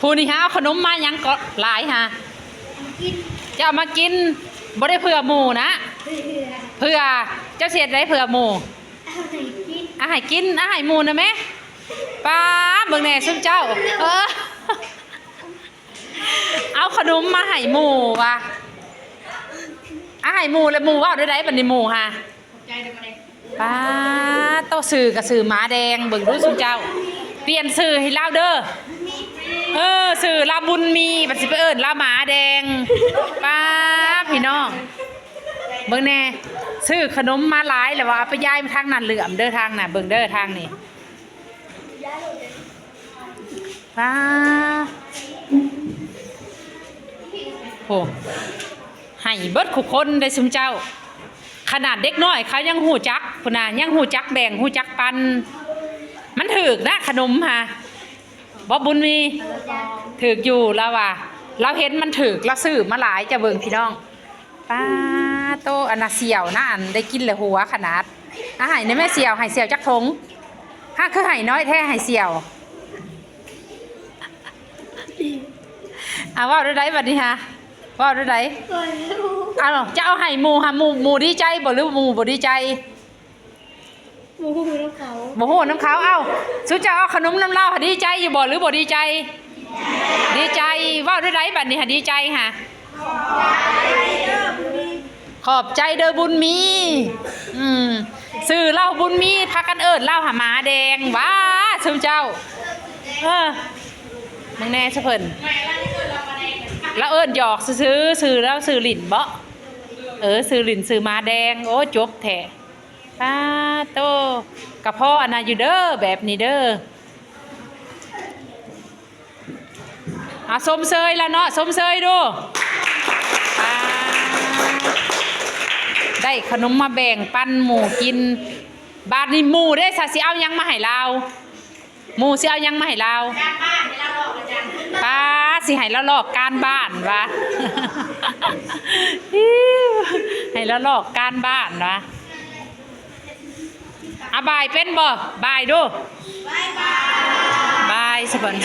ผู้นี่ฮะเอาขนมมายังก็หลายฮะจะเอามากินบ่ได้เผื่อหมูนะเผื่อเจ้าเสียดได้เผื่อหมูอาหารกินอาหารหมูนะแม่ป้าเบิ่งแน่ซุมเจ้าเอาขนมมาให้หมูว่ะอาหารหมูแล้วหมูว่าได้บัดนี้หมูฮะป้าโตสื่อกับสื่อหมาแดงเบิ่งดูซุมเจ้าเปลี่ยนสื่อให้เล่าเด้อสื่อลาบุญมีบัดสิไปเอิ้นลาหมาแดงป้าพี่น้องเบิ่งแน่ซื้อขนมมาหลายแล้วว่าเอาไปย้ายทางนั้นเหลื่อมเด้อทางน่ะเบิ่งเด้อทางนี่ป้าโหให้เบิดทุกคนได้ซุมเจ้าขนาดเด็กน้อยเขายังหูจักพุ่นน่ะยังหูจักแบ่งหูจักปันมันถึกนะขนมฮะบ่บุญมีถึกอยู่แล้วว่ะเราเห็นมันถึกเราซื้อมาหลายจะเบิ่งพี่น้องป้าโตอันน่ะเสี่ยวนะอันได้กินเลยหัวขนาดอาหารในแม่เสี่ยวให้เสี่ยวจักทงถ้าคือให้น้อยแท้ให้เสี่ยวว่าได้บัดนี้ฮะว่าได้จะเอาให้หมูฮะหมูดีใจบ่หรือหมูบ่ดีใจโมโหน้ำเขาโมโหน้ำเขาเอ้าสุจะเอาขนมน้ำเล่าดีใจอยู่บ่หรือบ่ดีใจดีใจว่าได้บัดนี้ฮะดีใจฮะขอบใจเด้อบุญมีสื่อเล่าบุญมีพากันเอิญเล่าหาหมาแดงว้าสุเจ้ามึงแน่ซะเพิ่นแล้วเอิญหยอกซื้อแล้วซื้อหลินบ่ซื้อหลินซื้อหมาแดงโอ้จบแท้ป้าโตกระเพาะอันน่ะอยู่เด้อแบบนี้เด้อสมเซยแล้วเนาะสมเซยดูได้ขนมมาแบ่งปันหมูกินบาดนี้หมูได้ซะสิเอายังมาให้เราหมูสิเอายังมาให้เราป้าสิให้เราลอกการบ้านวะให้เราลอกการบ้านวะบายเป็นบ่บายดูบายสิเพิ่น